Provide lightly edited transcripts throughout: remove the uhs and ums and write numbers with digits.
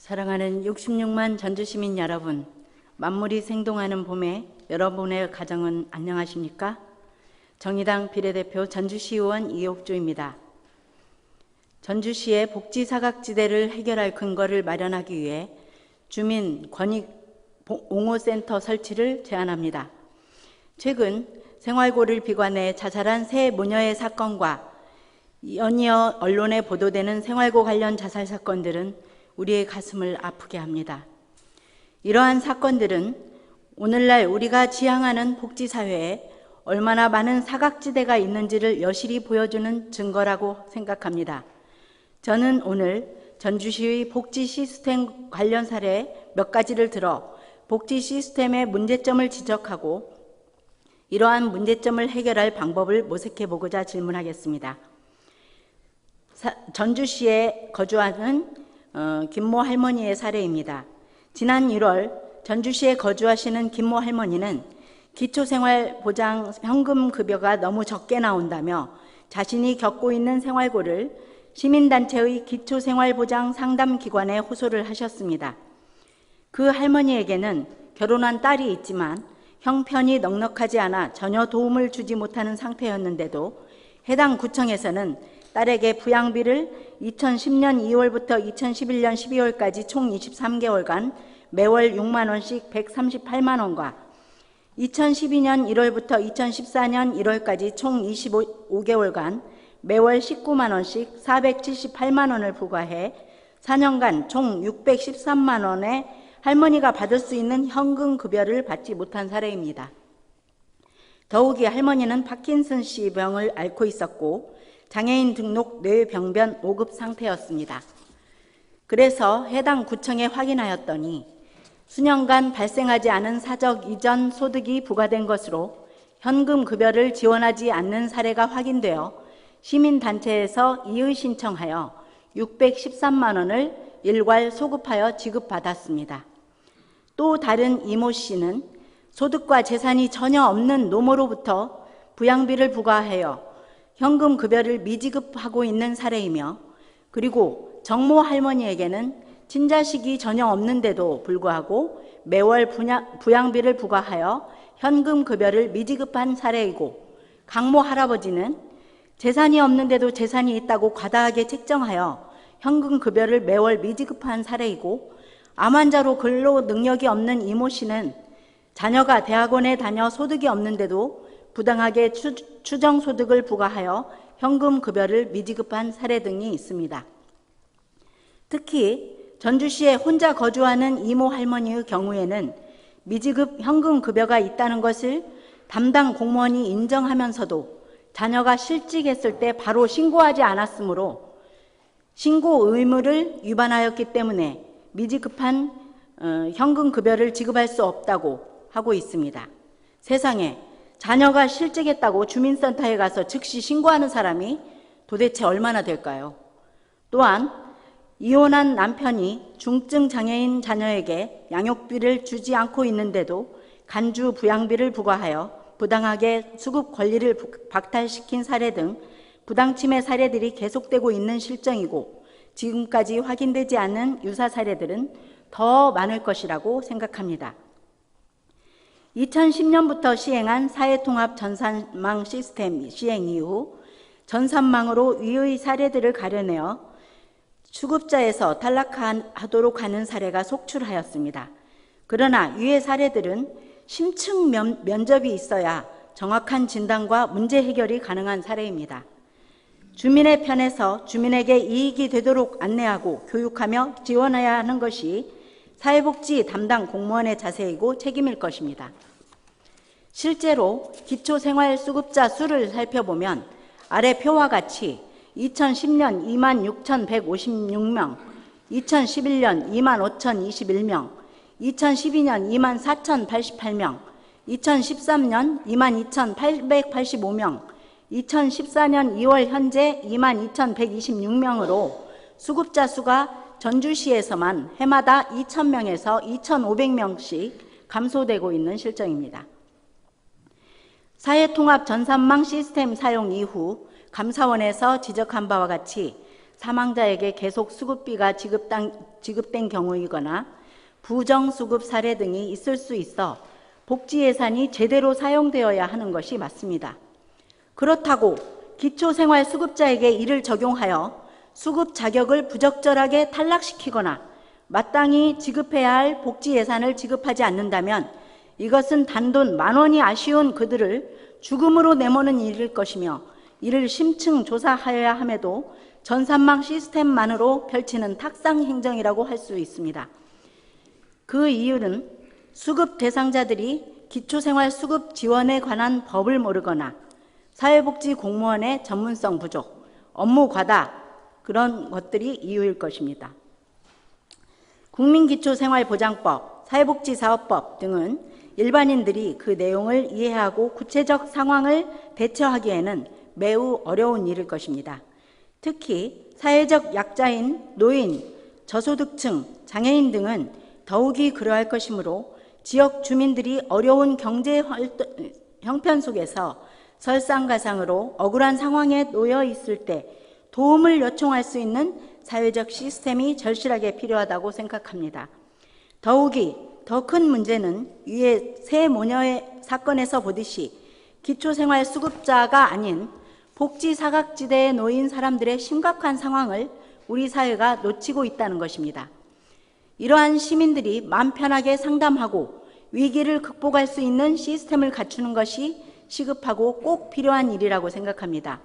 사랑하는 66만 전주시민 여러분, 만물이 생동하는 봄에 여러분의 가정은 안녕하십니까? 정의당 비례대표 전주시의원 이옥주입니다. 전주시의 복지사각지대를 해결할 근거를 마련하기 위해 주민 권익 옹호센터 설치를 제안합니다. 최근 생활고를 비관해 자살한 세 모녀의 사건과 연이어 언론에 보도되는 생활고 관련 자살 사건들은 우리의 가슴을 아프게 합니다. 이러한 사건들은 오늘날 우리가 지향하는 복지사회에 얼마나 많은 사각지대가 있는지를 여실히 보여주는 증거라고 생각합니다. 저는 오늘 전주시의 복지 시스템 관련 사례 몇 가지를 들어 복지 시스템의 문제점을 지적하고 이러한 문제점을 해결할 방법을 모색해 보고자 질문하겠습니다. 전주시에 거주하는 김모 할머니의 사례입니다. 지난 1월 전주시에 거주하시는 김모 할머니는 기초생활보장 현금급여가 너무 적게 나온다며 자신이 겪고 있는 생활고를 시민단체의 기초생활보장 상담기관에 호소를 하셨습니다. 그 할머니에게는 결혼한 딸이 있지만 형편이 넉넉하지 않아 전혀 도움을 주지 못하는 상태였는데도 해당 구청에서는 딸에게 부양비를 2010년 2월부터 2011년 12월까지 총 23개월간 매월 6만 원씩 138만 원과 2012년 1월부터 2014년 1월까지 총 25개월간 매월 19만 원씩 478만 원을 부과해 4년간 총 613만 원의 할머니가 받을 수 있는 현금 급여를 받지 못한 사례입니다. 더욱이 할머니는 파킨슨씨 병을 앓고 있었고 장애인 등록 뇌병변 5급 상태였습니다. 그래서 해당 구청에 확인하였더니 수년간 발생하지 않은 사적 이전 소득이 부과된 것으로 현금 급여를 지원하지 않는 사례가 확인되어 시민단체에서 이의 신청하여 613만 원을 일괄 소급하여 지급받았습니다. 또 다른 이모 씨는 소득과 재산이 전혀 없는 노모로부터 부양비를 부과하여 현금 급여를 미지급하고 있는 사례이며, 그리고 정모 할머니에게는 친자식이 전혀 없는데도 불구하고 매월 부양비를 부과하여 현금 급여를 미지급한 사례이고, 강모 할아버지는 재산이 없는데도 재산이 있다고 과다하게 책정하여 현금 급여를 매월 미지급한 사례이고, 암 환자로 근로 능력이 없는 이모 씨는 자녀가 대학원에 다녀 소득이 없는데도 부당하게 추정소득을 부과하여 현금 급여를 미지급한 사례 등이 있습니다. 특히 전주시에 혼자 거주하는 이모 할머니의 경우에는 미지급 현금 급여가 있다는 것을 담당 공무원이 인정하면서도 자녀가 실직했을 때 바로 신고하지 않았으므로 신고 의무를 위반하였기 때문에 미지급한 현금 급여를 지급할 수 없다고 하고 있습니다. 세상에 자녀가 실직했다고 주민센터에 가서 즉시 신고하는 사람이 도대체 얼마나 될까요? 또한 이혼한 남편이 중증 장애인 자녀에게 양육비를 주지 않고 있는데도 간주 부양비를 부과하여 부당하게 수급 권리를 박탈시킨 사례 등 부당침해 사례들이 계속되고 있는 실정이고, 지금까지 확인되지 않은 유사 사례들은 더 많을 것이라고 생각합니다. 2010년부터 시행한 사회통합 전산망 시스템 시행 이후 전산망으로 위의 사례들을 가려내어 수급자에서 탈락하도록 하는 사례가 속출하였습니다. 그러나 위의 사례들은 심층 면접이 있어야 정확한 진단과 문제 해결이 가능한 사례입니다. 주민의 편에서 주민에게 이익이 되도록 안내하고 교육하며 지원해야 하는 것이 사회복지 담당 공무원의 자세이고 책임일 것입니다. 실제로 기초생활수급자 수를 살펴보면 아래 표와 같이 2010년 26,156명, 2011년 25,021명, 2012년 24,088명, 2013년 22,885명, 2014년 2월 현재 22,126명으로 수급자 수가 전주시에서만 해마다 2,000명에서 2,500명씩 감소되고 있는 실정입니다. 사회통합 전산망 시스템 사용 이후 감사원에서 지적한 바와 같이 사망자에게 계속 수급비가 지급된 경우이거나 부정수급 사례 등이 있을 수 있어 복지 예산이 제대로 사용되어야 하는 것이 맞습니다. 그렇다고 기초생활수급자에게 이를 적용하여 수급 자격을 부적절하게 탈락시키거나 마땅히 지급해야 할 복지 예산을 지급하지 않는다면 이것은 단돈 10,000원이 아쉬운 그들을 죽음으로 내모는 일일 것이며 이를 심층 조사하여야 함에도 전산망 시스템만으로 펼치는 탁상 행정이라고 할 수 있습니다. 그 이유는 수급 대상자들이 기초생활수급 지원에 관한 법을 모르거나 사회복지 공무원의 전문성 부족, 업무 과다 그런 것들이 이유일 것입니다. 국민기초생활보장법, 사회복지사업법 등은 일반인들이 그 내용을 이해하고 구체적 상황을 대처하기에는 매우 어려운 일일 것입니다. 특히 사회적 약자인 노인, 저소득층, 장애인 등은 더욱이 그러할 것이므로 지역 주민들이 어려운 경제 형편 속에서 설상가상으로 억울한 상황에 놓여 있을 때 도움을 요청할 수 있는 사회적 시스템이 절실하게 필요하다고 생각합니다. 더욱이 더 큰 문제는 위의 세 모녀의 사건에서 보듯이 기초생활수급자가 아닌 복지사각지대에 놓인 사람들의 심각한 상황을 우리 사회가 놓치고 있다는 것입니다. 이러한 시민들이 마음 편하게 상담하고 위기를 극복할 수 있는 시스템을 갖추는 것이 시급하고 꼭 필요한 일이라고 생각합니다.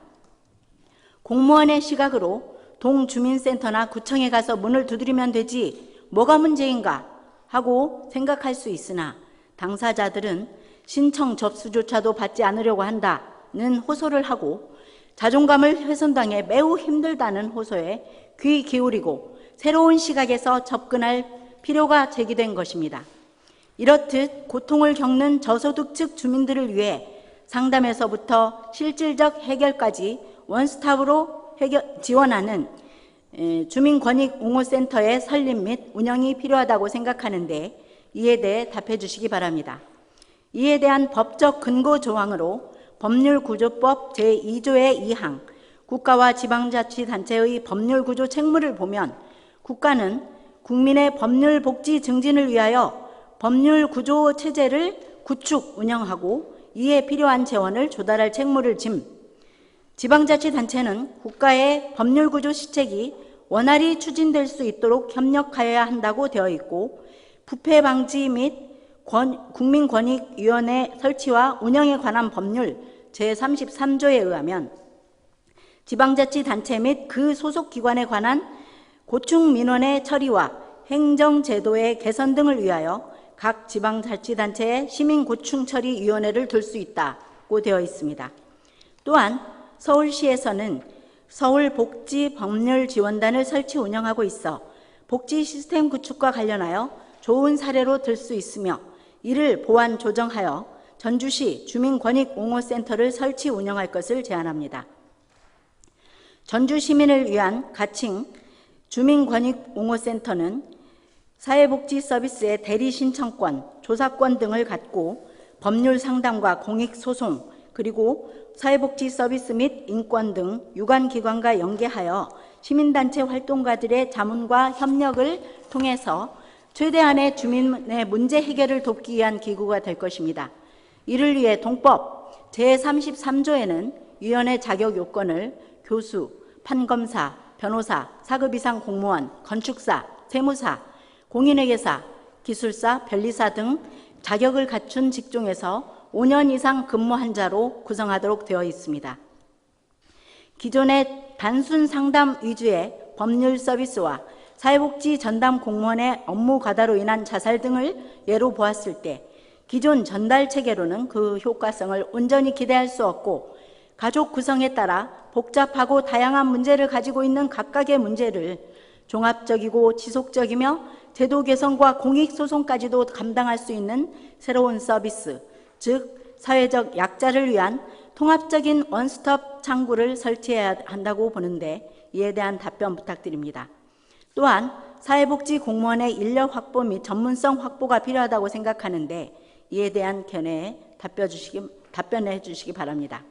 공무원의 시각으로 동주민센터나 구청에 가서 문을 두드리면 되지 뭐가 문제인가 하고 생각할 수 있으나 당사자들은 신청 접수조차도 받지 않으려고 한다는 호소를 하고 자존감을 훼손당해 매우 힘들다는 호소에 귀 기울이고 새로운 시각에서 접근할 필요가 제기된 것입니다. 이렇듯 고통을 겪는 저소득층 주민들을 위해 상담에서부터 실질적 해결까지 원스톱으로 지원하는 주민권익 옹호센터의 설립 및 운영이 필요하다고 생각하는데 이에 대해 답해 주시기 바랍니다. 이에 대한 법적 근거 조항으로 법률구조법 제2조의 2항 국가와 지방자치단체의 법률구조 책무를 보면 국가는 국민의 법률복지 증진을 위하여 법률구조 체제를 구축, 운영하고 이에 필요한 재원을 조달할 책무를 짐, 지방자치단체는 국가의 법률구조 시책이 원활히 추진될 수 있도록 협력하여야 한다고 되어 있고 부패 방지 및 국민권익위원회 설치와 운영에 관한 법률 제33조에 의하면 지방자치단체 및 그 소속기관에 관한 고충민원의 처리와 행정제도의 개선 등을 위하여 각 지방자치단체에 시민고충처리위원회를 둘 수 있다고 되어 있습니다. 또한 서울시에서는 서울복지법률지원단을 설치 운영하고 있어 복지 시스템 구축과 관련하여 좋은 사례로 들 수 있으며 이를 보완 조정하여 전주시 주민권익 옹호센터를 설치 운영할 것을 제안합니다. 전주 시민을 위한 가칭 주민권익 옹호센터는 사회복지 서비스의 대리 신청권, 조사권 등을 갖고 법률 상담과 공익소송 그리고 사회복지 서비스 및 인권 등 유관기관과 연계하여 시민단체 활동가들의 자문과 협력을 통해서 최대한의 주민의 문제 해결을 돕기 위한 기구가 될 것입니다. 이를 위해 동법 제33조에는 위원회 자격 요건을 교수, 판검사, 변호사, 사급 이상 공무원, 건축사, 세무사, 공인회계사, 기술사, 변리사 등 자격을 갖춘 직종에서 5년 이상 근무한 자로 구성하도록 되어 있습니다. 기존의 단순 상담 위주의 법률 서비스와 사회복지 전담 공무원의 업무 과다로 인한 자살 등을 예로 보았을 때 기존 전달 체계로는 그 효과성을 온전히 기대할 수 없고 가족 구성에 따라 복잡하고 다양한 문제를 가지고 있는 각각의 문제를 종합적이고 지속적이며 제도 개선과 공익소송까지도 감당할 수 있는 새로운 서비스, 즉 사회적 약자를 위한 통합적인 원스톱 창구를 설치해야 한다고 보는데 이에 대한 답변 부탁드립니다. 또한 사회복지 공무원의 인력 확보 및 전문성 확보가 필요하다고 생각하는데 이에 대한 견해에 답변해 주시기 바랍니다.